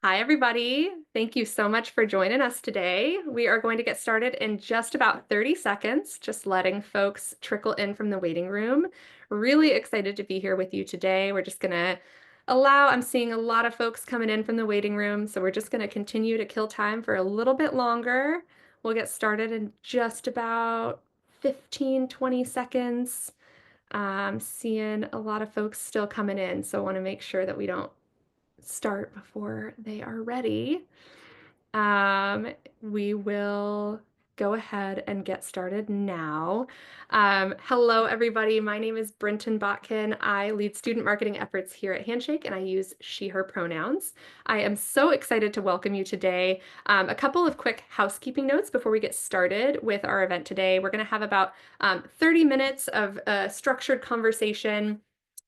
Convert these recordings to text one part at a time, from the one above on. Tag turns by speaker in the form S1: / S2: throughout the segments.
S1: Hi, everybody. Thank you so much for joining us today. We are going to get started in just about 30 seconds, just letting folks trickle in from the waiting room. Really excited to be here with you today. We're just going to I'm seeing a lot of folks coming in from the waiting room, so we're just going to continue to kill time for a little bit longer. We'll get started in just about 15, 20 seconds. Seeing a lot of folks still coming in, so I want to make sure that we don't start before they are ready. Um, we will go ahead and get started now. Hello, everybody. My name is Brenton Botkin. I lead student marketing efforts here at Handshake, and I use she, her pronouns. I am so excited to welcome you today. A couple of quick housekeeping notes before we get started with our event today. We're going to have about 30 minutes of structured conversation,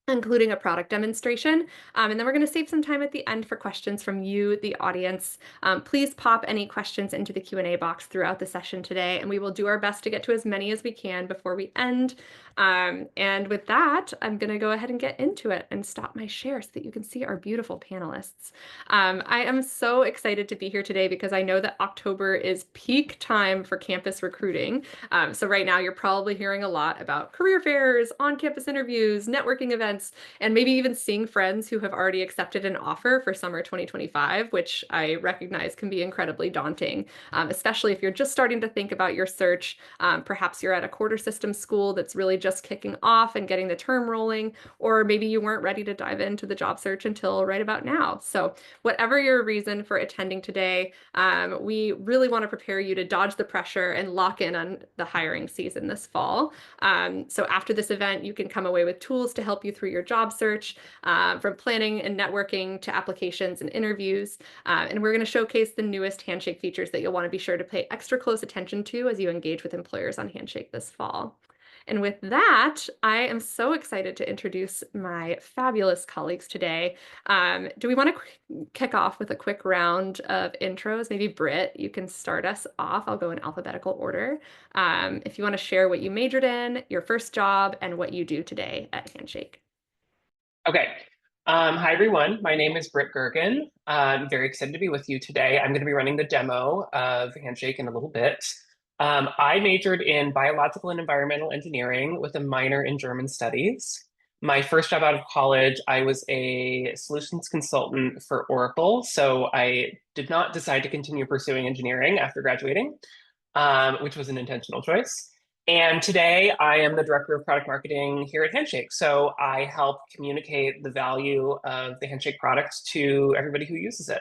S1: including a product demonstration. And then we're going to save some time at the end for questions from you, the audience. Please pop any questions into the Q&A box throughout the session today, and we will do our best to get to as many as we can before we end. And with that, I'm going to go ahead and get into it and stop my share so that you can see our beautiful panelists. I am so excited to be here today because I know that October is peak time for campus recruiting. So right now you're probably hearing a lot about career fairs, on-campus interviews, networking events, and maybe even seeing friends who have already accepted an offer for summer 2025, which I recognize can be incredibly daunting, especially if you're just starting to think about your search. Perhaps you're at a quarter system school that's really just kicking off and getting the term rolling, or maybe you weren't ready to dive into the job search until right about now. So whatever your reason for attending today, we really want to prepare you to dodge the pressure and lock in on the hiring season this fall. So after this event, you can come away with tools to help you through your job search, from planning and networking to applications and interviews. And we're going to showcase the newest Handshake features that you'll want to be sure to pay extra close attention to as you engage with employers on Handshake this fall. And with that, I am so excited to introduce my fabulous colleagues today. Do we want to kick off with a quick round of intros? Maybe Britt, you can start us off. I'll go in alphabetical order. If you want to share what you majored in, your first job, and what you do today at Handshake.
S2: Okay. Hi, everyone. My name is Britt Gergen. I'm very excited to be with you today. I'm going to be running the demo of Handshake in a little bit. I majored in biological and environmental engineering with a minor in German studies. My first job out of college, I was a solutions consultant for Oracle. So I did not decide to continue pursuing engineering after graduating, which was an intentional choice. And today I am the director of product marketing here at Handshake. So I help communicate the value of the Handshake product to everybody who uses it.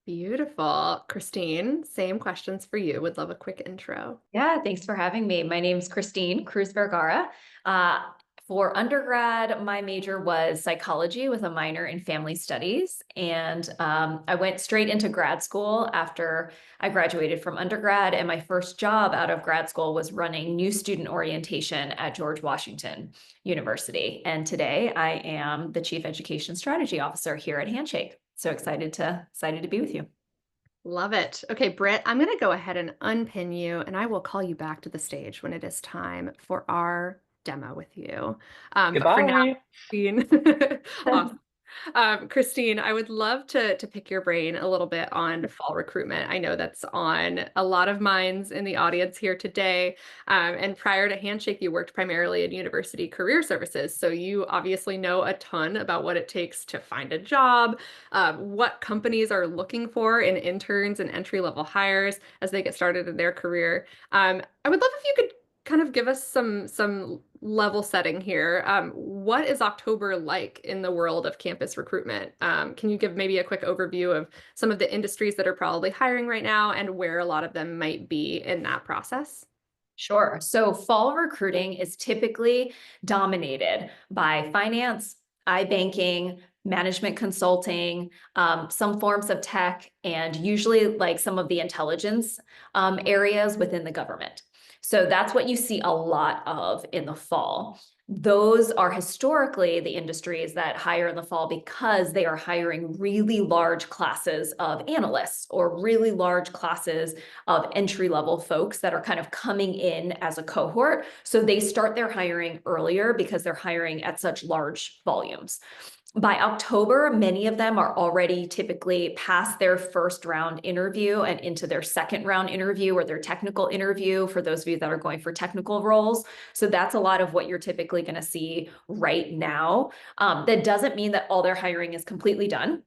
S1: Beautiful. Christine, same questions for you. Would love a quick intro.
S3: Yeah, thanks for having me. My name's Christine Cruzvergara. For undergrad, my major was psychology with a minor in family studies. And I went straight into grad school after I graduated from undergrad. And my first job out of grad school was running new student orientation at George Washington University. And today I am the Chief Education Strategy Officer here at Handshake. So excited to be with you.
S1: Love it. Okay, Britt, I'm going to go ahead and unpin you, and I will call you back to the stage when it is time for our demo with you. But for now,
S2: Goodbye.
S1: Christine, awesome. Christine, I would love to pick your brain a little bit on fall recruitment. I know that's on a lot of minds in the audience here today. And prior to Handshake, you worked primarily in university career services. So you obviously know a ton about what it takes to find a job, what companies are looking for in interns and entry-level hires as they get started in their career. I would love if you could kind of give us some level setting here. What is October like in the world of campus recruitment? Can you give maybe a quick overview of some of the industries that are probably hiring right now and where a lot of them might be in that process?
S3: Sure. So fall recruiting is typically dominated by finance, iBanking, management consulting, some forms of tech, and usually like some of the intelligence areas within the government. So that's what you see a lot of in the fall. Those are historically the industries that hire in the fall because they are hiring really large classes of analysts or really large classes of entry-level folks that are kind of coming in as a cohort. So they start their hiring earlier because they're hiring at such large volumes. By October, many of them are already typically past their first round interview and into their second round interview or their technical interview for those of you that are going for technical roles. So that's a lot of what you're typically going to see right now. That doesn't mean that all their hiring is completely done.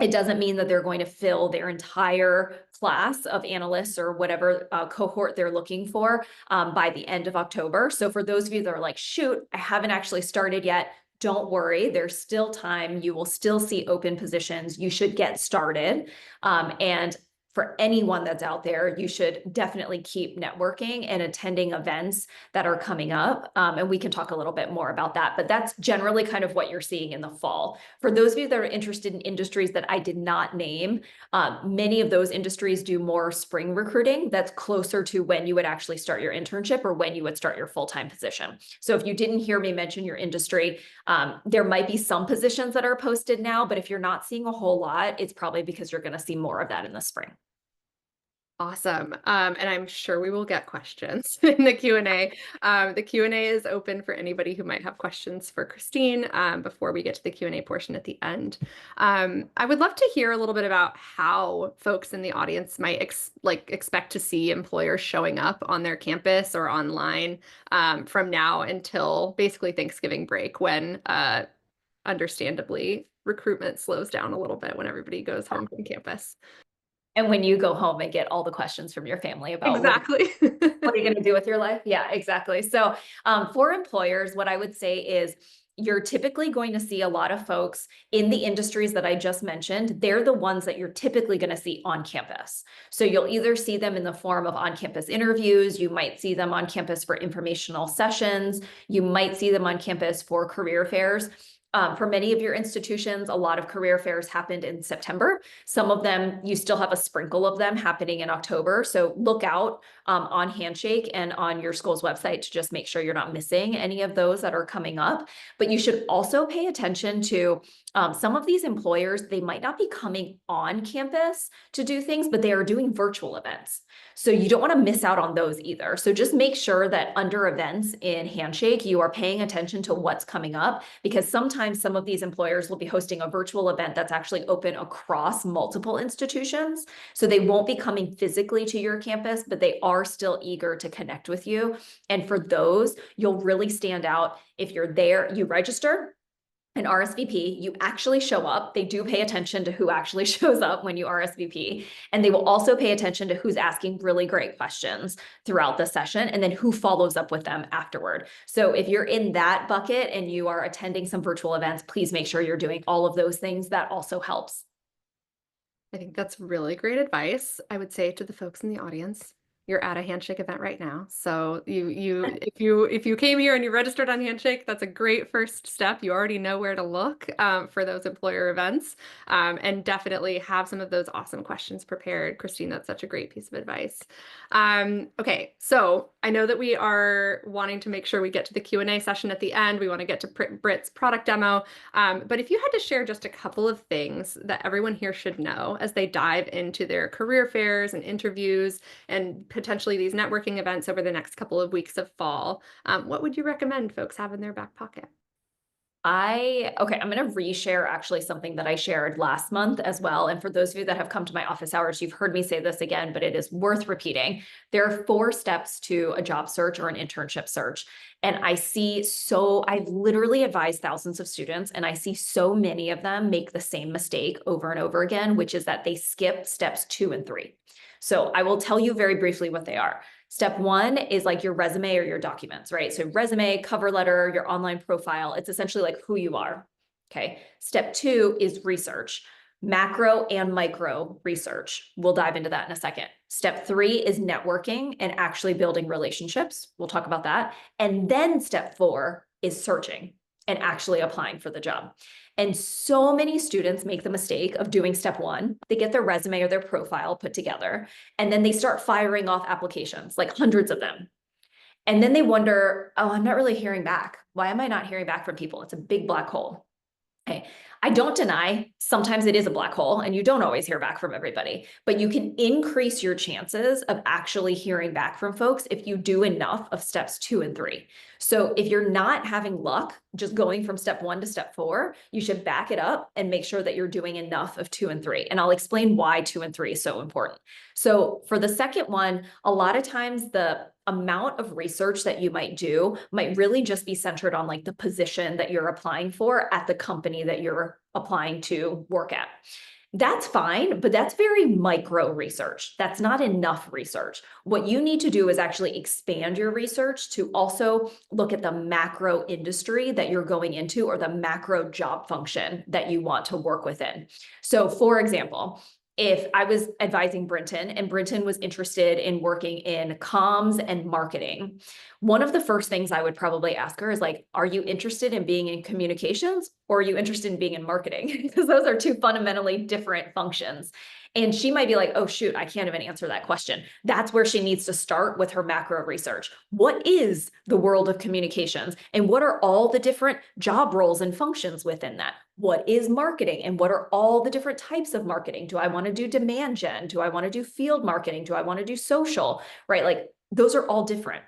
S3: It doesn't mean that they're going to fill their entire class of analysts or whatever cohort they're looking for by the end of October. So for those of you that are like, shoot, I haven't actually started yet, don't worry, there's still time. You will still see open positions. You should get started. And for anyone that's out there, you should definitely keep networking and attending events that are coming up. And we can talk a little bit more about that, but that's generally kind of what you're seeing in the fall. For those of you that are interested in industries that I did not name, many of those industries do more spring recruiting. That's closer to when you would actually start your internship or when you would start your full-time position. So if you didn't hear me mention your industry, there might be some positions that are posted now, but if you're not seeing a whole lot, it's probably because you're going to see more of that in the spring.
S1: Awesome. And I'm sure we will get questions in the Q&A. The Q&A is open for anybody who might have questions for Christine before we get to the Q&A portion at the end. I would love to hear a little bit about how folks in the audience might expect to see employers showing up on their campus or online from now until basically Thanksgiving break, when understandably recruitment slows down a little bit when everybody goes home from campus.
S3: And when you go home and get all the questions from your family about
S1: Exactly.
S3: what are you going to do with your life? Yeah, exactly. So for employers, what I would say is you're typically going to see a lot of folks in the industries that I just mentioned. They're the ones that you're typically going to see on campus. So you'll either see them in the form of on-campus interviews. You might see them on campus for informational sessions. You might see them on campus for career fairs. For many of your institutions, a lot of career fairs happened in September. Some of them, you still have a sprinkle of them happening in October. So look out on Handshake and on your school's website to just make sure you're not missing any of those that are coming up. But you should also pay attention to some of these employers. They might not be coming on campus to do things, but they are doing virtual events. So you don't want to miss out on those either. So just make sure that under events in Handshake, you are paying attention to what's coming up, because sometimes some of these employers will be hosting a virtual event that's actually open across multiple institutions. So they won't be coming physically to your campus, but they are still eager to connect with you. And for those, you'll really stand out if you're there, you register an RSVP, you actually show up. They do pay attention to who actually shows up when you RSVP. And they will also pay attention to who's asking really great questions throughout the session and then who follows up with them afterward. So if you're in that bucket and you are attending some virtual events, please make sure you're doing all of those things. That also helps.
S1: I think that's really great advice. I would say to the folks in the audience, you're at a Handshake event right now. So if you came here and you registered on Handshake, that's a great first step. You already know where to look for those employer events, and definitely have some of those awesome questions prepared. Christine, that's such a great piece of advice. Okay, so I know that we are wanting to make sure we get to the Q&A session at the end. We want to get to Britt's product demo. But if you had to share just a couple of things that everyone here should know as they dive into their career fairs and interviews and potentially these networking events over the next couple of weeks of fall, what would you recommend folks have in their back pocket?
S3: I'm going to reshare actually something that I shared last month as well. And for those of you that have come to my office hours, you've heard me say this again, but it is worth repeating. There are 4 steps to a job search or an internship search. And I've literally advised thousands of students, and I see so many of them make the same mistake over and over again, which is that they skip steps 2 and 3. So I will tell you very briefly what they are. Step 1 is like your resume or your documents, right? So resume, cover letter, your online profile, it's essentially like who you are, okay? Step 2 is research, macro and micro research. We'll dive into that in a second. Step 3 is networking and actually building relationships. We'll talk about that. And then step 4 is searching and actually applying for the job. And so many students make the mistake of doing step 1. They get their resume or their profile put together, and then they start firing off applications, like hundreds of them. And then they wonder, oh, I'm not really hearing back. Why am I not hearing back from people? It's a big black hole. Okay. I don't deny sometimes it is a black hole and you don't always hear back from everybody, but you can increase your chances of actually hearing back from folks if you do enough of steps 2 and 3. So if you're not having luck just going from step 1 to step 4, you should back it up and make sure that you're doing enough of 2 and 3. And I'll explain why 2 and 3 is so important. So for the second one, a lot of times the amount of research that you might do might really just be centered on like the position that you're applying for at the company that you're applying to work at. That's fine, but that's very micro research. That's not enough research. What you need to do is actually expand your research to also look at the macro industry that you're going into or the macro job function that you want to work within. So for example, if I was advising Brinton and Brinton was interested in working in comms and marketing, one of the first things I would probably ask her is like, are you interested in being in communications or are you interested in being in marketing? Because those are two fundamentally different functions. And she might be like, oh, shoot, I can't even answer that question. That's where she needs to start with her macro research. What is the world of communications? And what are all the different job roles and functions within that? What is marketing? And what are all the different types of marketing? Do I want to do demand gen? Do I want to do field marketing? Do I want to do social? Right? Like those are all different.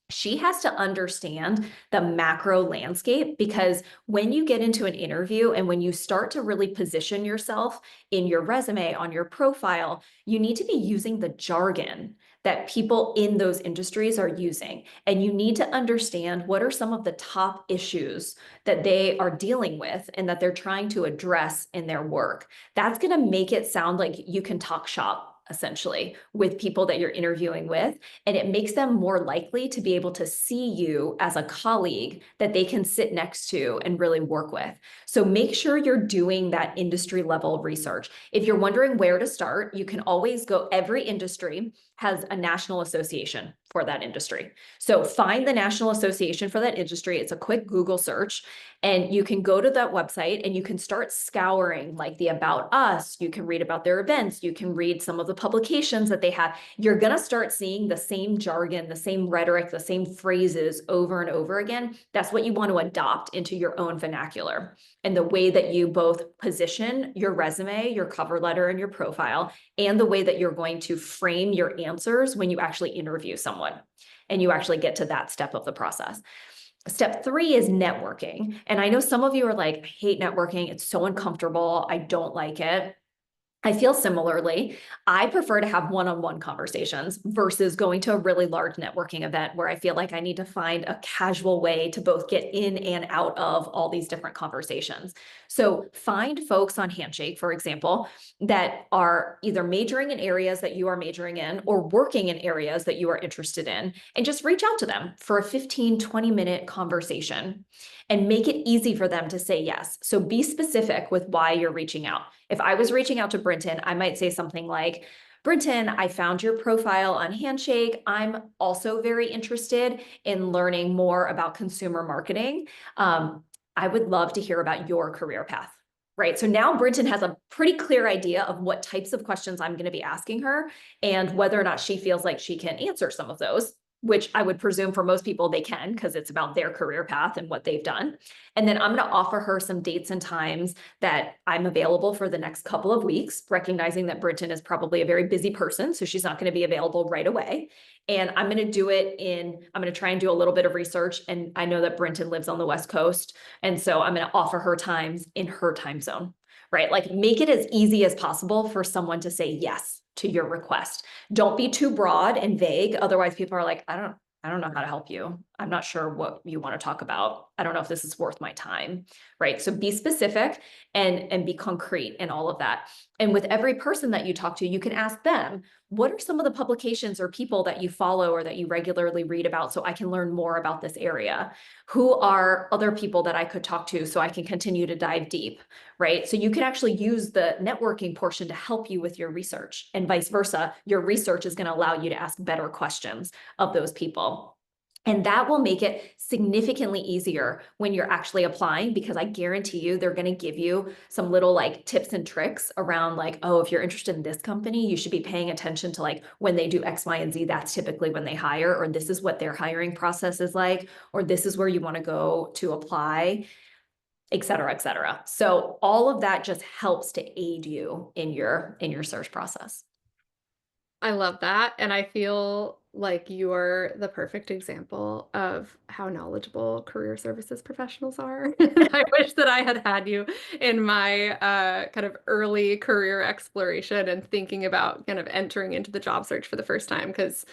S3: She has to understand the macro landscape because when you get into an interview and when you start to really position yourself in your resume, on your profile, you need to be using the jargon that people in those industries are using. And you need to understand what are some of the top issues that they are dealing with and that they're trying to address in their work. That's going to make it sound like you can talk shop essentially with people that you're interviewing with. And it makes them more likely to be able to see you as a colleague that they can sit next to and really work with. So make sure you're doing that industry level research. If you're wondering where to start, you can always go, every industry has a national association for that industry. So find the national association for that industry. It's a quick Google search and you can go to that website and you can start scouring like the About Us. You can read about their events. You can read some of the publications that they have. You're going to start seeing the same jargon, the same rhetoric, the same phrases over and over again. That's what you want to adopt into your own vernacular and the way that you both position your resume, your cover letter, and your profile, and the way that you're going to frame your answers when you actually interview someone and you actually get to that step of the process. Step 3 is networking. And I know some of you are like, I hate networking. It's so uncomfortable. I don't like it. I feel similarly. I prefer to have one-on-one conversations versus going to a really large networking event where I feel like I need to find a casual way to both get in and out of all these different conversations. So find folks on Handshake, for example, that are either majoring in areas that you are majoring in or working in areas that you are interested in, and just reach out to them for a 15, 20-minute conversation and make it easy for them to say yes. So be specific with why you're reaching out. If I was reaching out to Brinton, I might say something like, Brinton, I found your profile on Handshake. I'm also very interested in learning more about consumer marketing. I would love to hear about your career path. Right. So now Brinton has a pretty clear idea of what types of questions I'm going to be asking her and whether or not she feels like she can answer some of those, which I would presume for most people they can because it's about their career path and what they've done. And then I'm going to offer her some dates and times that I'm available for the next couple of weeks, recognizing that Brinton is probably a very busy person, so she's not going to be available right away. And I'm going to try and do a little bit of research. And I know that Brinton lives on the West Coast. And so I'm going to offer her times in her time zone, right? Like make it as easy as possible for someone to say yes to your request. Don't be too broad and vague. Otherwise people are like, I don't know how to help you. I'm not sure what you want to talk about. I don't know if this is worth my time, right? So be specific and be concrete in all of that. And with every person that you talk to, you can ask them, what are some of the publications or people that you follow or that you regularly read about so I can learn more about this area? Who are other people that I could talk to so I can continue to dive deep, right? So you can actually use the networking portion to help you with your research and vice versa. Your research is going to allow you to ask better questions of those people. And that will make it significantly easier when you're actually applying, because I guarantee you they're going to give you some little like tips and tricks around like, oh, if you're interested in this company, you should be paying attention to like when they do X, Y, and Z, that's typically when they hire, or this is what their hiring process is like, or this is where you want to go to apply. et cetera, et cetera. So all of that just helps to aid you in your search process.
S1: I love that. And I feel like you're the perfect example of how knowledgeable career services professionals are. I wish that I had had you in my kind of early career exploration and thinking about kind of entering into the job search for the first time, because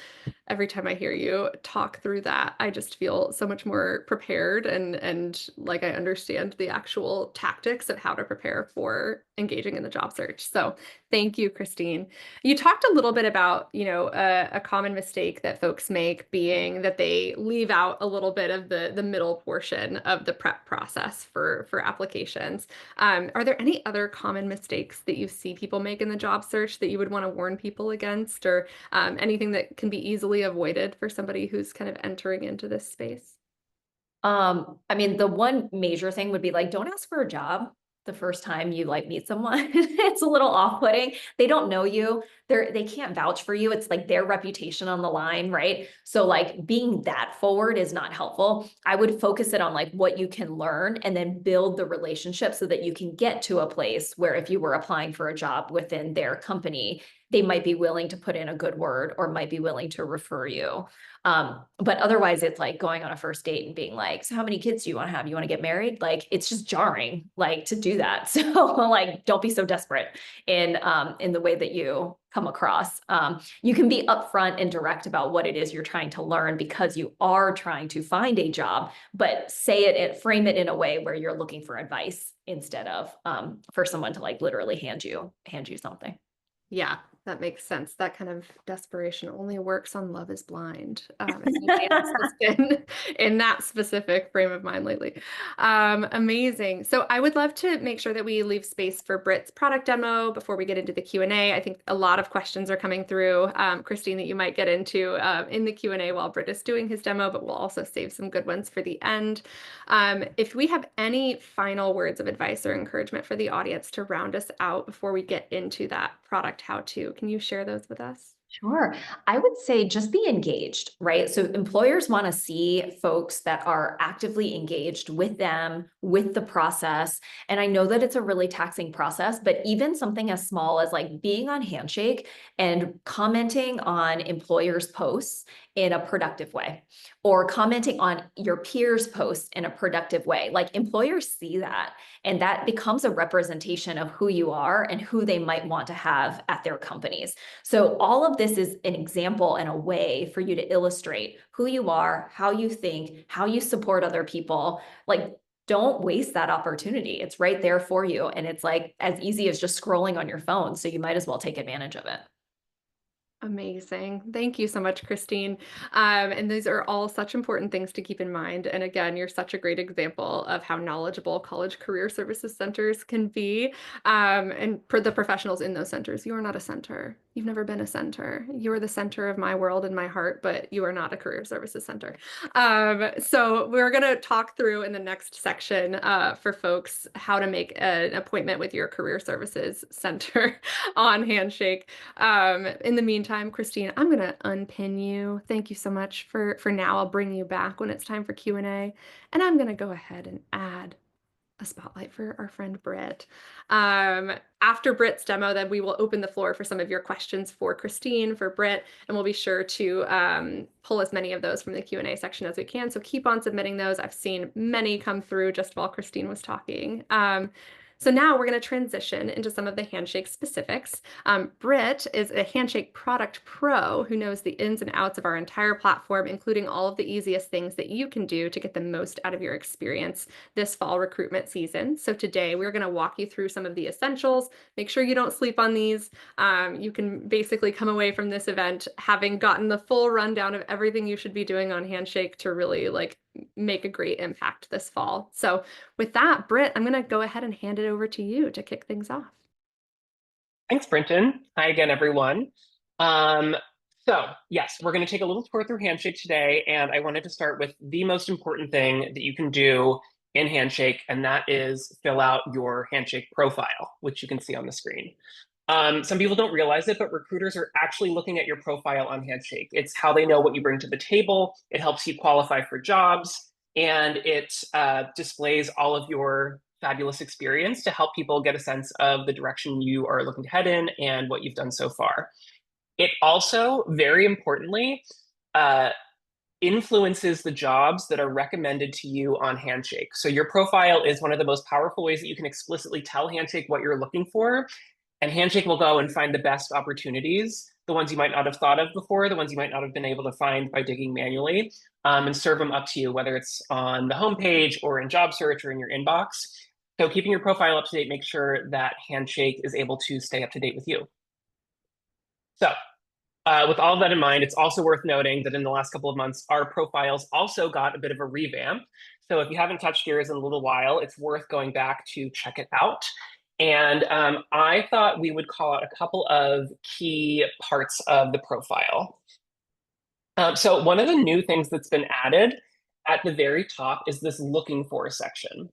S1: every time I hear you talk through that, I just feel so much more prepared and like I understand the actual tactics of how to prepare for engaging in the job search. So thank you, Christine. You talked a little bit about, a common mistake that folks make being that they leave out a little bit of the middle portion of the prep process for applications. Are there any other common mistakes that you see people make in the job search that you would want to warn people against, or anything that can be easily avoided for somebody who's kind of entering into this space?
S3: I mean, the one major thing would be like, don't ask for a job the first time you like meet someone. It's a little off-putting. They don't know you. They can't vouch for you. It's like their reputation on the line, right? So like being that forward is not helpful. I would focus it on like what you can learn and then build the relationship so that you can get to a place where if you were applying for a job within their company, they might be willing to put in a good word or might be willing to refer you. But otherwise it's like going on a first date and being like, so how many kids do you want to have? You want to get married? Like, it's just jarring, like, to do that. So like, don't be so desperate in the way that you come across. You can be upfront and direct about what it is you're trying to learn because you are trying to find a job, but say it and frame it in a way where you're looking for advice instead of for someone to like literally hand you something.
S1: Yeah, that makes sense. That kind of desperation only works on Love is Blind. And my has been in that specific frame of mind lately. Amazing. So I would love to make sure that we leave space for Britt's product demo before we get into the Q&A. I think a lot of questions are coming through, Christine, that you might get into in the Q&A while Britt is doing his demo, but we'll also save some good ones for the end. If we have any final words of advice or encouragement for the audience to round us out before we get into that product how-to, can you share those with us?
S3: Sure. I would say just be engaged, right? So employers want to see folks that are actively engaged with them, with the process. And I know that it's a really taxing process, but even something as small as like being on Handshake and commenting on employers' posts in a productive way, or commenting on your peers' posts in a productive way. Like employers see that, and that becomes a representation of who you are and who they might want to have at their companies. So all of this is an example and a way for you to illustrate who you are, how you think, how you support other people. Like, don't waste that opportunity. It's right there for you. And it's like as easy as just scrolling on your phone. So you might as well take advantage of it.
S1: Amazing. Thank you so much, Christine. And these are all such important things to keep in mind. And again, you're such a great example of how knowledgeable college career services centers can be. And for the professionals in those centers, you are not a center. You've never been a center. You are the center of my world and my heart, but you are not a career services center. So we're going to talk through in the next section for folks how to make an appointment with your career services center on Handshake. In the meantime, Christine, I'm going to unpin you. Thank you so much for now. I'll bring you back when it's time for Q&A. And I'm going to go ahead and add a spotlight for our friend Britt. After Britt's demo, then we will open the floor for some of your questions for Christine, for Britt, and we'll be sure to pull as many of those from the Q&A section as we can. So keep on submitting those. I've seen many come through just while Christine was talking. So now we're going to transition into some of the Handshake specifics. Britt is a Handshake product pro who knows the ins and outs of our entire platform, including all of the easiest things that you can do to get the most out of your experience this fall recruitment season. So today we're going to walk you through some of the essentials. Make sure you don't sleep on these. You can basically come away from this event having gotten the full rundown of everything you should be doing on Handshake to really like make a great impact this fall. So with that, Britt, I'm going to go ahead and hand it over to you to kick things off.
S2: Thanks, Brenton. Hi again, everyone. So yes, we're going to take a little tour through Handshake today, and I wanted to start with the most important thing that you can do in Handshake, and that is fill out your Handshake profile, which you can see on the screen. Some people don't realize it, but recruiters are actually looking at your profile on Handshake. It's how they know what you bring to the table. It helps you qualify for jobs. and it displays all of your fabulous experience to help people get a sense of the direction you are looking to head in and what you've done so far. It also, very importantly, influences the jobs that are recommended to you on Handshake. So your profile is one of the most powerful ways that you can explicitly tell Handshake what you're looking for. And Handshake will go and find the best opportunities, the ones you might not have thought of before, the ones you might not have been able to find by digging manually, and serve them up to you, whether it's on the homepage or in job search or in your inbox. So keeping your profile up to date, make sure that Handshake is able to stay up to date with you. So with all of that in mind, it's also worth noting that in the last couple of months, our profiles also got a bit of a revamp. So if you haven't touched yours in a little while, it's worth going back to check it out. And I thought we would call out a couple of key parts of the profile. So one of the new things that's been added at the very top is this looking for section.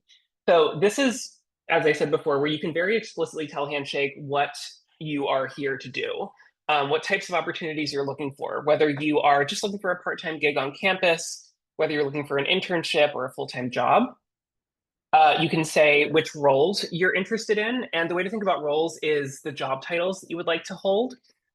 S2: So this is, as I said before, where you can very explicitly tell Handshake what you are here to do. What types of opportunities you're looking for, whether you are just looking for a part-time gig on campus, whether you're looking for an internship or a full-time job. You can say which roles you're interested in. And the way to think about roles is the job titles that you would like to hold.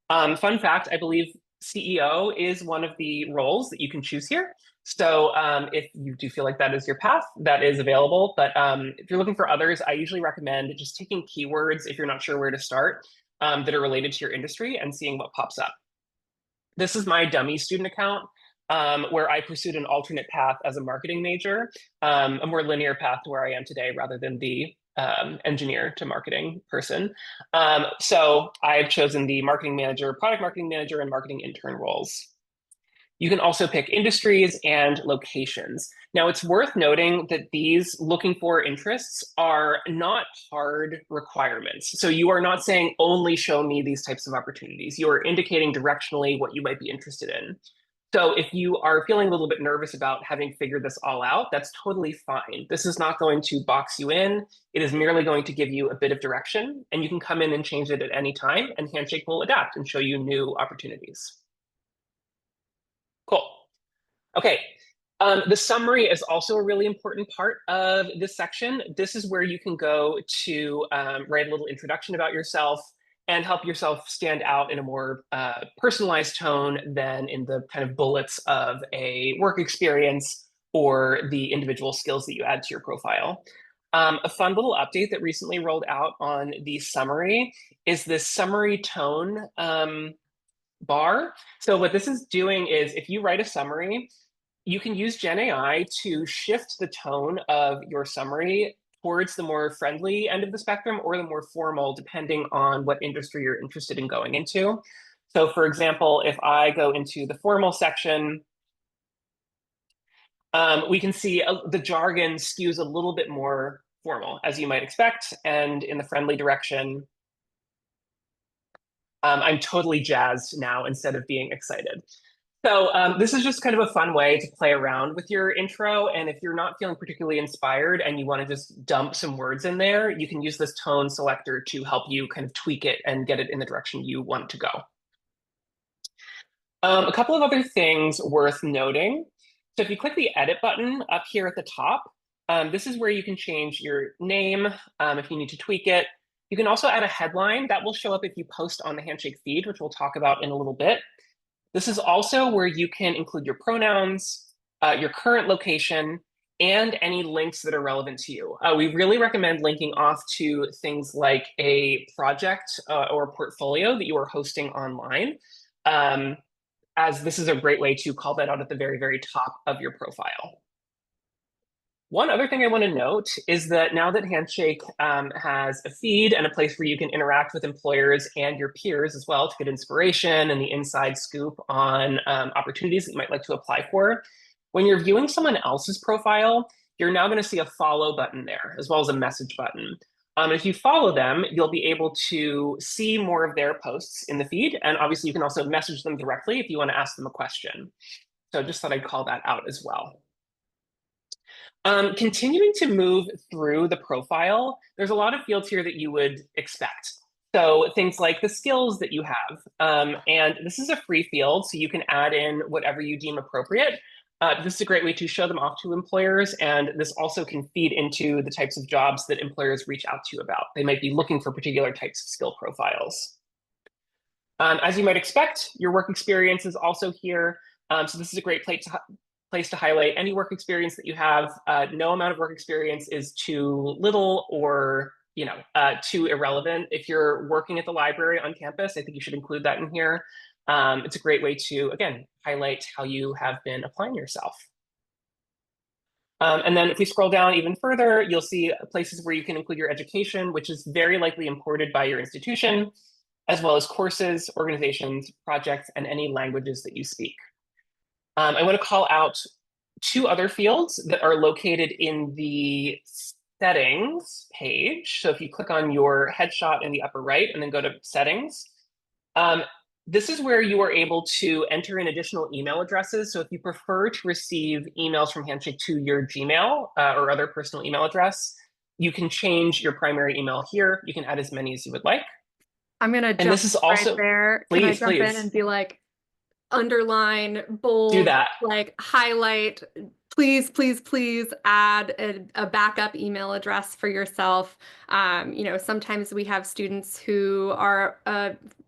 S2: Fun fact, I believe CEO is one of the roles that you can choose here. So if you do feel like that is your path, that is available. But if you're looking for others, I usually recommend just taking keywords if you're not sure where to start that are related to your industry and seeing what pops up. This is my dummy student account where I pursued an alternate path as a marketing major, a more linear path to where I am today rather than the engineer to marketing person. So I've chosen the marketing manager, product marketing manager, and marketing intern roles. You can also pick industries and locations. Now, it's worth noting that these looking for interests are not hard requirements. So you are not saying only show me these types of opportunities. You are indicating directionally what you might be interested in. So if you are feeling a little bit nervous about having figured this all out, that's totally fine. This is not going to box you in. It is merely going to give you a bit of direction, and you can come in and change it at any time, and Handshake will adapt and show you new opportunities. Cool. Okay. The summary is also a really important part of this section. This is where you can go to write a little introduction about yourself and help yourself stand out in a more personalized tone than in the kind of bullets of a work experience or the individual skills that you add to your profile. A fun little update that recently rolled out on the summary is this summary tone bar. So what this is doing is if you write a summary, you can use Gen AI to shift the tone of your summary towards the more friendly end of the spectrum or the more formal, depending on what industry you're interested in going into. So for example, if I go into the formal section, we can see the jargon skews a little bit more formal, as you might expect, and in the friendly direction, I'm totally jazzed now instead of being excited. So this is just kind of a fun way to play around with your intro. And if you're not feeling particularly inspired and you want to just dump some words in there, you can use this tone selector to help you kind of tweak it and get it in the direction you want to go. A couple of other things worth noting. So if you click the edit button up here at the top, this is where you can change your name if you need to tweak it. You can also add a headline that will show up if you post on the Handshake feed, which we'll talk about in a little bit. This is also where you can include your pronouns, your current location, and any links that are relevant to you. We really recommend linking off to things like a project or a portfolio that you are hosting online, as this is a great way to call that out at the very, very top of your profile. One other thing I want to note is that now that Handshake has a feed and a place where you can interact with employers and your peers as well to get inspiration and the inside scoop on opportunities that you might like to apply for, when you're viewing someone else's profile, you're now going to see a follow button there, as well as a message button. If you follow them, you'll be able to see more of their posts in the feed. And obviously, you can also message them directly if you want to ask them a question. So just thought I'd call that out as well. Continuing to move through the profile, there's a lot of fields here that you would expect. So things like the skills that you have. And this is a free field, so you can add in whatever you deem appropriate. This is a great way to show them off to employers, and this also can feed into the types of jobs that employers reach out to you about. They might be looking for particular types of skill profiles. As you might expect, your work experience is also here. So this is a great place to highlight any work experience that you have. No amount of work experience is too little or too irrelevant. If you're working at the library on campus, I think you should include that in here. It's a great way to, again, highlight how you have been applying yourself. And then if we scroll down even further, you'll see places where you can include your education, which is very likely imported by your institution, as well as courses, organizations, projects, and any languages that you speak. I want to call out 2 other fields that are located in the settings page. So if you click on your headshot in the upper right and then go to settings, this is where you are able to enter in additional email addresses. So if you prefer to receive emails from Handshake to your Gmail or other personal email address, you can change your primary email here. You can add as many as you would like.
S1: I'm gonna
S2: And this is also,
S1: right there. Can I jump in and be like, underline, bold,
S2: do that.
S1: like highlight, please, please, please add a backup email address for yourself. Sometimes we have students who are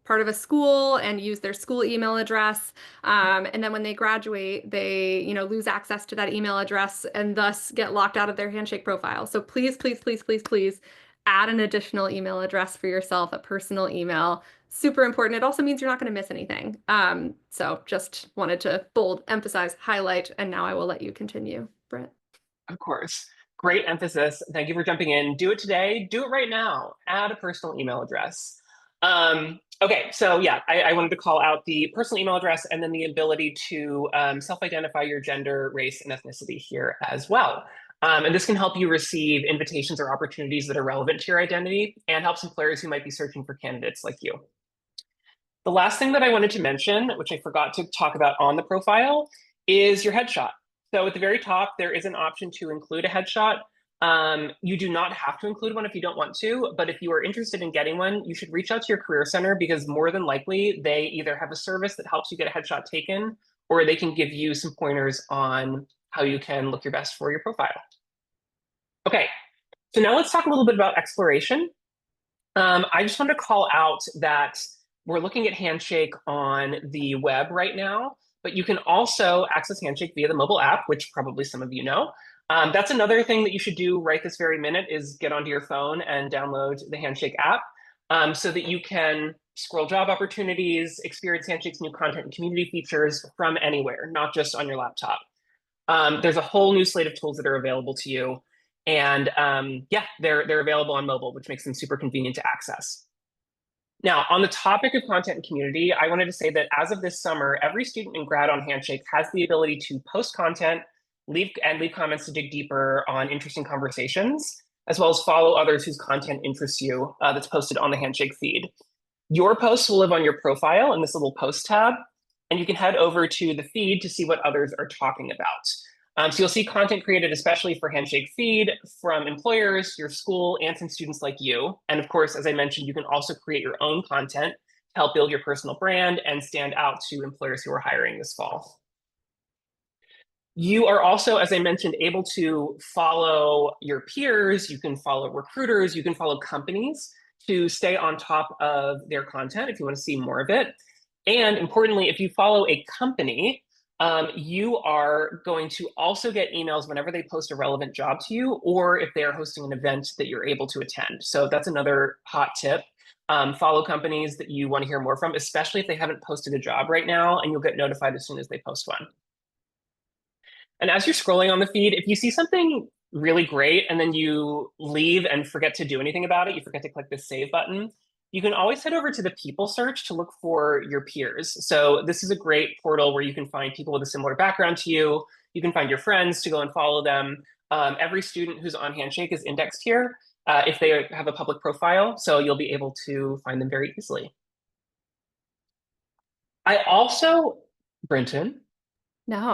S1: part of a school and use their school email address. And then when they graduate, they, lose access to that email address and thus get locked out of their Handshake profile. So please, please, please, please, please add an additional email address for yourself, a personal email. Super important. It also means you're not going to miss anything. So just wanted to bold, emphasize, highlight, and now I will let you continue, Britt.
S2: Of course. Great emphasis. Thank you for jumping in. Do it today. Do it right now. Add a personal email address. Okay, so yeah, I wanted to call out the personal email address and then the ability to self-identify your gender, race, and ethnicity here as well. And this can help you receive invitations or opportunities that are relevant to your identity and helps employers who might be searching for candidates like you. The last thing that I wanted to mention, which I forgot to talk about on the profile, is your headshot. So at the very top, there is an option to include a headshot. You do not have to include one if you don't want to, but if you are interested in getting one, you should reach out to your career center because more than likely they either have a service that helps you get a headshot taken, or they can give you some pointers on how you can look your best for your profile. Okay, so now let's talk a little bit about exploration. I just wanted to call out that we're looking at Handshake on the web right now, but you can also access Handshake via the mobile app, which probably some of you know. That's another thing that you should do right this very minute is get onto your phone and download the Handshake app so that you can scroll job opportunities, experience Handshake's new content and community features from anywhere, not just on your laptop. There's a whole new slate of tools that are available to you. And yeah, they're available on mobile, which makes them super convenient to access. Now, on the topic of content and community, I wanted to say that as of this summer, every student and grad on Handshake has the ability to post content, leave comments to dig deeper on interesting conversations, as well as follow others whose content interests you that's posted on the Handshake feed. Your posts will live on your profile in this little post tab, and you can head over to the feed to see what others are talking about. So you'll see content created especially for Handshake feed from employers, your school, and some students like you. And of course, as I mentioned, you can also create your own content to help build your personal brand and stand out to employers who are hiring this fall. You are also, as I mentioned, able to follow your peers, you can follow recruiters, you can follow companies to stay on top of their content if you want to see more of it. And importantly, if you follow a company, you are going to also get emails whenever they post a relevant job to you, or if they are hosting an event that you're able to attend. So that's another hot tip. Follow companies that you want to hear more from, especially if they haven't posted a job right now, and you'll get notified as soon as they post one. And as you're scrolling on the feed, if you see something really great and then you leave and forget to do anything about it, you forget to click the save button, you can always head over to the people search to look for your peers. So this is a great portal where you can find people with a similar background to you. You can find your friends to go and follow them. Every student who's on Handshake is indexed here if they have a public profile, so you'll be able to find them very easily. I also, Brenton,
S1: No,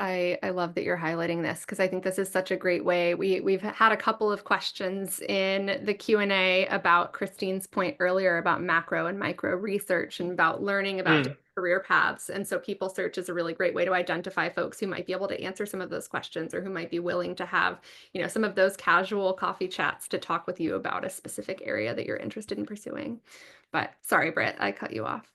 S1: I love that you're highlighting this because I think this is such a great way. We've had a couple of questions in the Q&A about Christine's point earlier about macro and micro research and about learning about
S2: Mm.
S1: different career paths. And so People Search is a really great way to identify folks who might be able to answer some of those questions or who might be willing to have, some of those casual coffee chats to talk with you about a specific area that you're interested in pursuing. But sorry, Britt, I cut you off.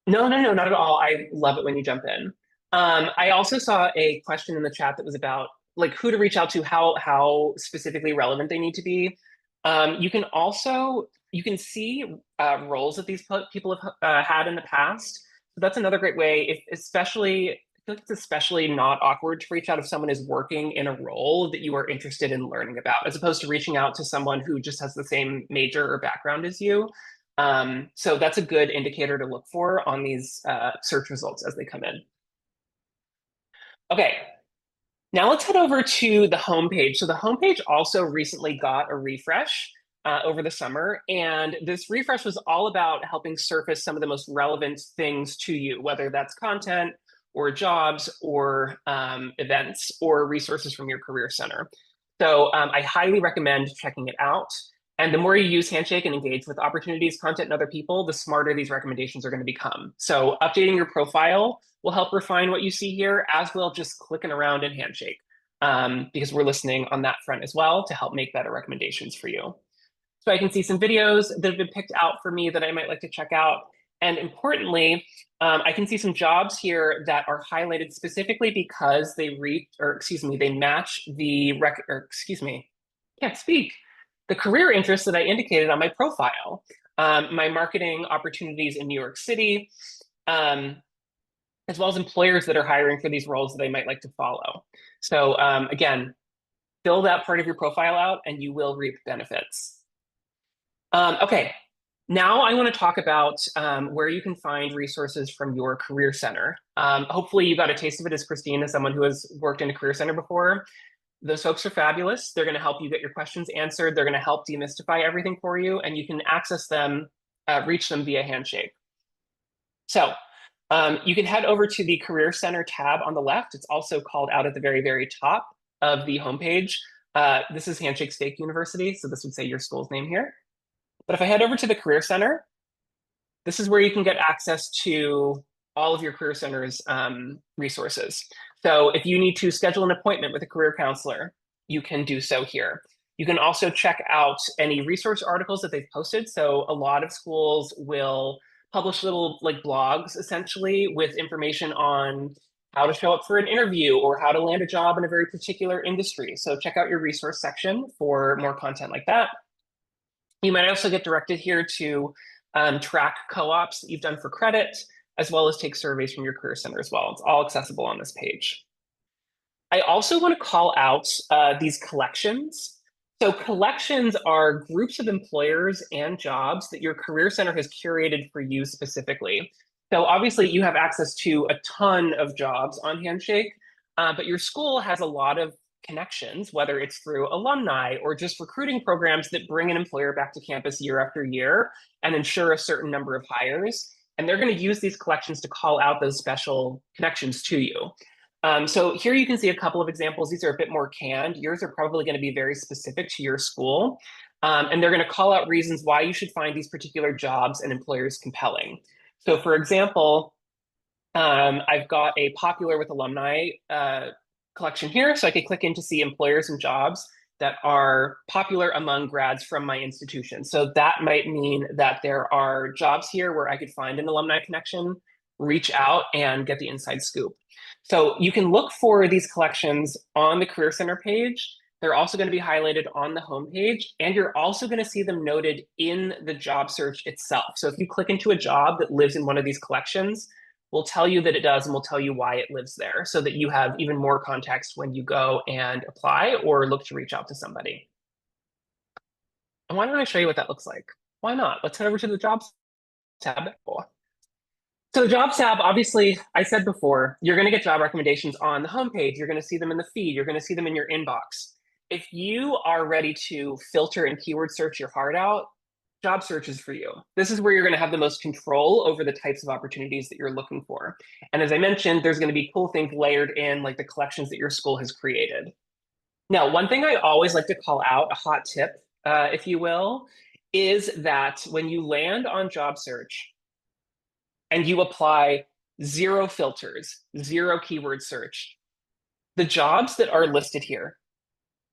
S2: No, no, no, not at all. I love it when you jump in. I also saw a question in the chat that was about like who to reach out to, how specifically relevant they need to be. You can see roles that these people have had in the past. So that's another great way, if especially I feel like it's especially not awkward to reach out if someone is working in a role that you are interested in learning about, as opposed to reaching out to someone who just has the same major or background as you. So that's a good indicator to look for on these search results as they come in. Okay, now let's head over to the homepage. So the homepage also recently got a refresh over the summer, and this refresh was all about helping surface some of the most relevant things to you, whether that's content or jobs or events or resources from your career center. So I highly recommend checking it out. And the more you use Handshake and engage with opportunities, content, and other people, the smarter these recommendations are going to become. So updating your profile will help refine what you see here, as well just clicking around in Handshake, because we're listening on that front as well to help make better recommendations for you. So I can see some videos that have been picked out for me that I might like to check out. And importantly, I can see some jobs here that are highlighted specifically because they they match the can't speak, the career interests that I indicated on my profile. My marketing opportunities in New York City, as well as employers that are hiring for these roles that they might like to follow. So again, fill that part of your profile out and you will reap benefits. Okay, now I want to talk about where you can find resources from your career center. Hopefully you got a taste of it as Christine, as someone who has worked in a career center before. Those folks are fabulous. They're going to help you get your questions answered. They're going to help demystify everything for you, and you can access them, reach them via Handshake. So you can head over to the Career Center tab on the left. It's also called out at the very, very top of the homepage. This is Handshake State University, so this would say your school's name here. But if I head over to the Career Center, this is where you can get access to all of your Career Center's resources. So if you need to schedule an appointment with a career counselor, you can do so here. You can also check out any resource articles that they've posted. So a lot of schools will publish little like blogs essentially with information on how to show up for an interview or how to land a job in a very particular industry. So check out your resource section for more content like that. You might also get directed here to track co-ops that you've done for credit, as well as take surveys from your career center as well. It's all accessible on this page. I also want to call out these collections. So collections are groups of employers and jobs that your career center has curated for you specifically. So obviously you have access to a ton of jobs on Handshake, but your school has a lot of connections, whether it's through alumni or just recruiting programs that bring an employer back to campus year after year and ensure a certain number of hires. And they're going to use these collections to call out those special connections to you. So here you can see a couple of examples. These are a bit more canned. Yours are probably going to be very specific to your school. And they're going to call out reasons why you should find these particular jobs and employers compelling. So for example, I've got a popular with alumni collection here. So I could click in to see employers and jobs that are popular among grads from my institution. So that might mean that there are jobs here where I could find an alumni connection, reach out and get the inside scoop. So you can look for these collections on the Career Center page. They're also going to be highlighted on the homepage, and you're also going to see them noted in the job search itself. So if you click into a job that lives in one of these collections, we'll tell you that it does, and we'll tell you why it lives there so that you have even more context when you go and apply or look to reach out to somebody. And why don't I show you what that looks like? Why not? Let's head over to the Jobs tab. So the Jobs tab, obviously, I said before, you're going to get job recommendations on the homepage. You're going to see them in the feed. You're going to see them in your inbox. If you are ready to filter and keyword search your heart out, job searches for you. This is where you're going to have the most control over the types of opportunities that you're looking for. And as I mentioned, there's going to be cool things layered in, like the collections that your school has created. Now, one thing I always like to call out, a hot tip, if you will, is that when you land on job search and you apply 0 filters, 0 keyword search, the jobs that are listed here,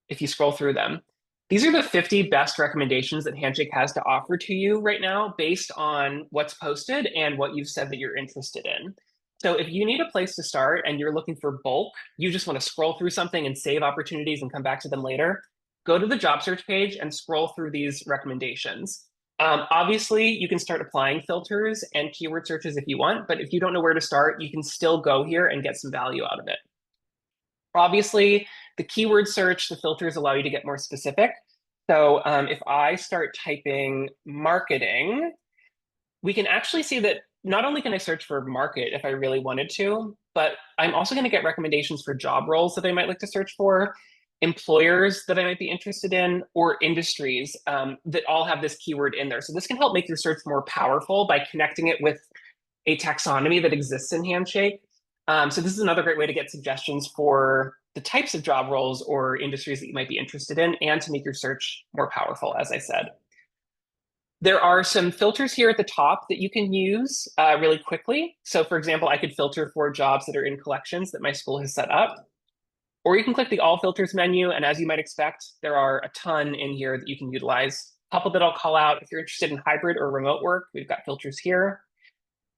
S2: if you scroll through them, these are the 50 best recommendations that Handshake has to offer to you right now based on what's posted and what you've said that you're interested in. So if you need a place to start and you're looking for bulk, you just want to scroll through something and save opportunities and come back to them later, go to the job search page and scroll through these recommendations. Obviously, you can start applying filters and keyword searches if you want, but if you don't know where to start, you can still go here and get some value out of it. Obviously, the keyword search, the filters allow you to get more specific. So if I start typing marketing, we can actually see that not only can I search for market if I really wanted to, but I'm also going to get recommendations for job roles that I might like to search for, employers that I might be interested in, or industries that all have this keyword in there. So this can help make your search more powerful by connecting it with a taxonomy that exists in Handshake. So this is another great way to get suggestions for the types of job roles or industries that you might be interested in and to make your search more powerful, as I said. There are some filters here at the top that you can use really quickly. So for example, I could filter for jobs that are in collections that my school has set up. Or you can click the All Filters menu, and as you might expect, there are a ton in here that you can utilize. A couple that I'll call out, if you're interested in hybrid or remote work, we've got filters here.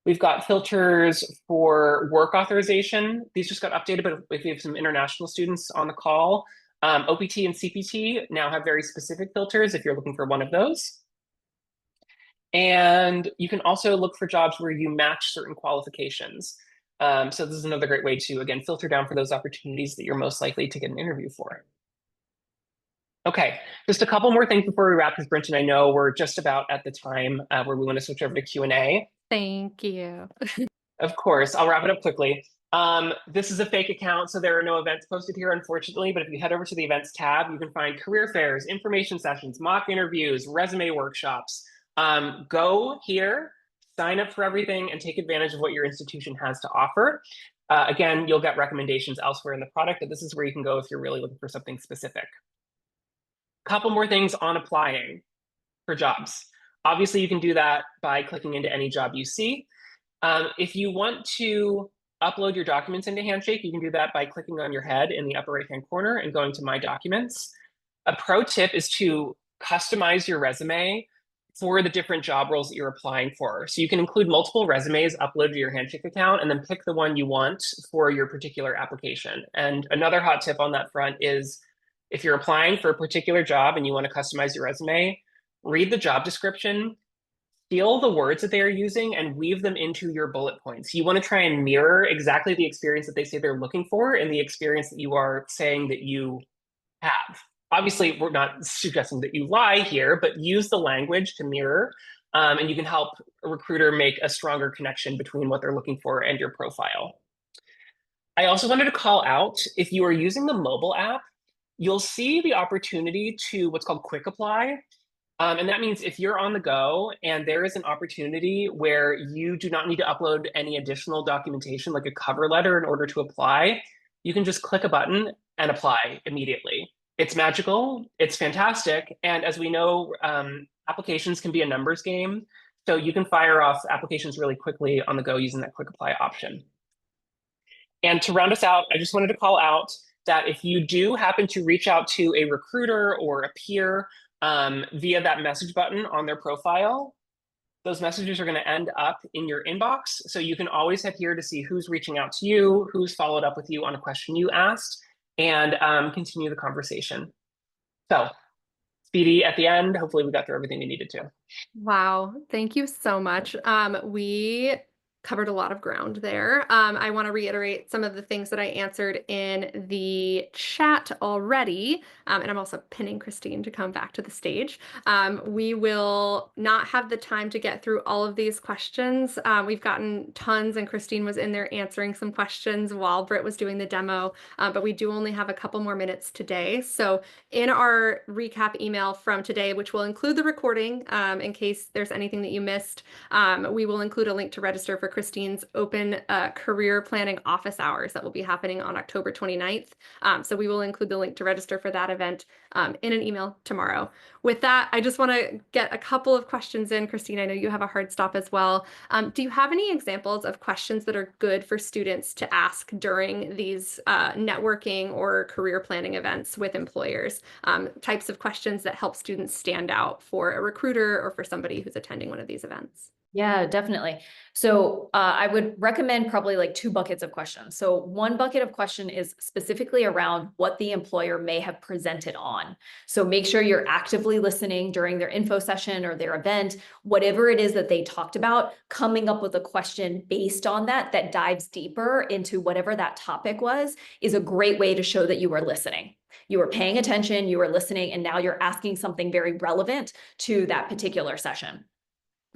S2: We've got filters for work authorization. These just got updated, but if we have some international students on the call, OPT and CPT now have very specific filters if you're looking for one of those. And you can also look for jobs where you match certain qualifications. So this is another great way to, again, filter down for those opportunities that you're most likely to get an interview for. Okay, just a couple more things before we wrap this, Brenton. I know we're just about at the time where we want to switch over to Q&A.
S1: Thank you.
S2: Of course, I'll wrap it up quickly. This is a fake account, so there are no events posted here, unfortunately, but if you head over to the events tab, you can find career fairs, information sessions, mock interviews, resume workshops. Go here, sign up for everything, and take advantage of what your institution has to offer. Again, you'll get recommendations elsewhere in the product, but this is where you can go if you're really looking for something specific. Couple more things on applying for jobs. Obviously, you can do that by clicking into any job you see. If you want to upload your documents into Handshake, you can do that by clicking on your head in the upper right-hand corner and going to My Documents. A pro tip is to customize your resume for the different job roles that you're applying for. So you can include multiple resumes uploaded to your Handshake account and then pick the one you want for your particular application. And another hot tip on that front is if you're applying for a particular job and you want to customize your resume, read the job description, steal the words that they are using and weave them into your bullet points. You want to try and mirror exactly the experience that they say they're looking for and the experience that you are saying that you have. Obviously, we're not suggesting that you lie here, but use the language to mirror, and you can help a recruiter make a stronger connection between what they're looking for and your profile. I also wanted to call out, if you are using the mobile app, you'll see the opportunity to what's called quick apply. And that means if you're on the go and there is an opportunity where you do not need to upload any additional documentation like a cover letter in order to apply, you can just click a button and apply immediately. It's magical, it's fantastic. And as we know, applications can be a numbers game. So you can fire off applications really quickly on the go using that quick apply option. And to round us out, I just wanted to call out that if you do happen to reach out to a recruiter or a peer via that message button on their profile, those messages are going to end up in your inbox. So you can always head here to see who's reaching out to you, who's followed up with you on a question you asked, and continue the conversation. So Speedy at the end, hopefully we got through everything we needed to.
S1: Wow, thank you so much. We covered a lot of ground there. I want to reiterate some of the things that I answered in the chat already, and I'm also pinning Christine to come back to the stage. We will not have the time to get through all of these questions. We've gotten tons, and Christine was in there answering some questions while Britt was doing the demo, but we do only have a couple more minutes today. So in our recap email from today, which will include the recording in case there's anything that you missed, we will include a link to register for Christine's open career planning office hours that will be happening on October 29th. So we will include the link to register for that event in an email tomorrow. With that, I just want to get a couple of questions in. Christine, I know you have a hard stop as well. Do you have any examples of questions that are good for students to ask during these networking or career planning events with employers? Types of questions that help students stand out for a recruiter or for somebody who's attending one of these events?
S3: Yeah, definitely. So I would recommend probably like 2 buckets of questions. So one bucket of question is specifically around what the employer may have presented on. So make sure you're actively listening during their info session or their event, whatever it is that they talked about, coming up with a question based on that dives deeper into whatever that topic was is a great way to show that you are listening. You were paying attention, you were listening, and now you're asking something very relevant to that particular session.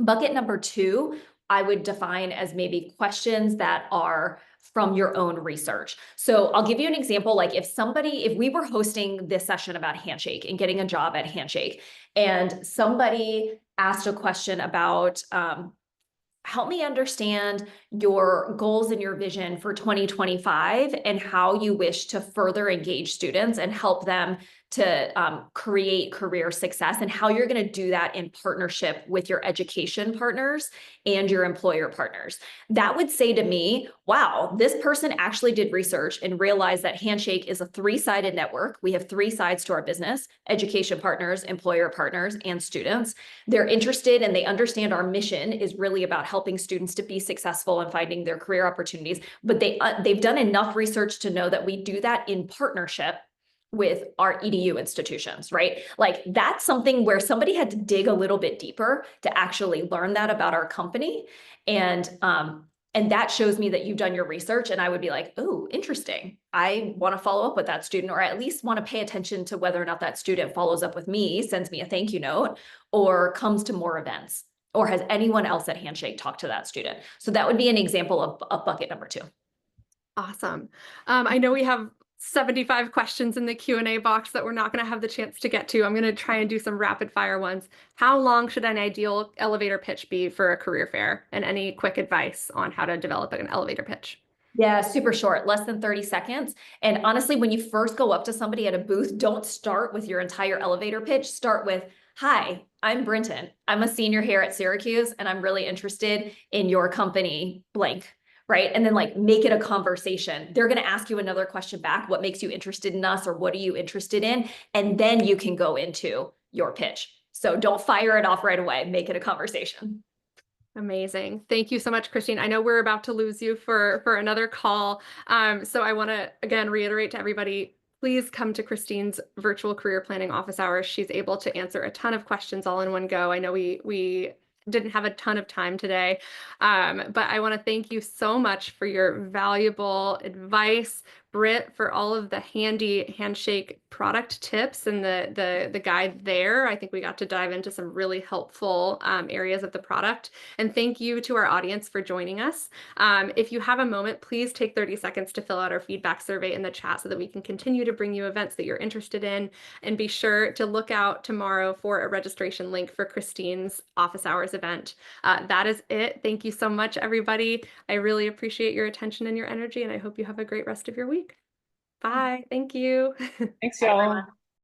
S3: Bucket number 2, I would define as maybe questions that are from your own research. So I'll give you an example. Like if we were hosting this session about Handshake and getting a job at Handshake, and somebody asked a question about, help me understand your goals and your vision for 2025 and how you wish to further engage students and help them to create career success, and how you're going to do that in partnership with your education partners and your employer partners. That would say to me, wow, this person actually did research and realized that Handshake is a 3-sided network. We have 3 sides to our business: education partners, employer partners, and students. They're interested and they understand our mission is really about helping students to be successful and finding their career opportunities. But they've done enough research to know that we do that in partnership with our EDU institutions, right? Like that's something where somebody had to dig a little bit deeper to actually learn that about our company. And that shows me that you've done your research, and I would be like, oh, interesting. I want to follow up with that student, or at least want to pay attention to whether or not that student follows up with me, sends me a thank you note, or comes to more events, or has anyone else at Handshake talked to that student. So that would be an example of bucket number 2.
S1: Awesome. I know we have 75 questions in the Q&A box that we're not going to have the chance to get to. I'm going to try and do some rapid fire ones. How long should an ideal elevator pitch be for a career fair? And any quick advice on how to develop an elevator pitch?
S3: Yeah, super short, less than 30 seconds. And honestly, when you first go up to somebody at a booth, don't start with your entire elevator pitch. Start with, hi, I'm Brenton. I'm a senior here at Syracuse, and I'm really interested in your company, blank. Right? And then like make it a conversation. They're going to ask you another question back. What makes you interested in us, or what are you interested in? And then you can go into your pitch. So don't fire it off right away. Make it a conversation.
S1: Amazing. Thank you so much, Christine. I know we're about to lose you for another call. So I want to, again, reiterate to everybody, please come to Christine's virtual career planning office hours. She's able to answer a ton of questions all in one go. I know we didn't have a ton of time today, but I want to thank you so much for your valuable advice, Britt, for all of the handy Handshake product tips and the guide there. I think we got to dive into some really helpful areas of the product. And thank you to our audience for joining us. If you have a moment, please take 30 seconds to fill out our feedback survey in the chat so that we can continue to bring you events that you're interested in. And be sure to look out tomorrow for a registration link for Christine's office hours event. That is it. Thank you so much, everybody. I really appreciate your attention and your energy, and I hope you have a great rest of your week. Bye. Thank you.
S2: Thanks, y'all.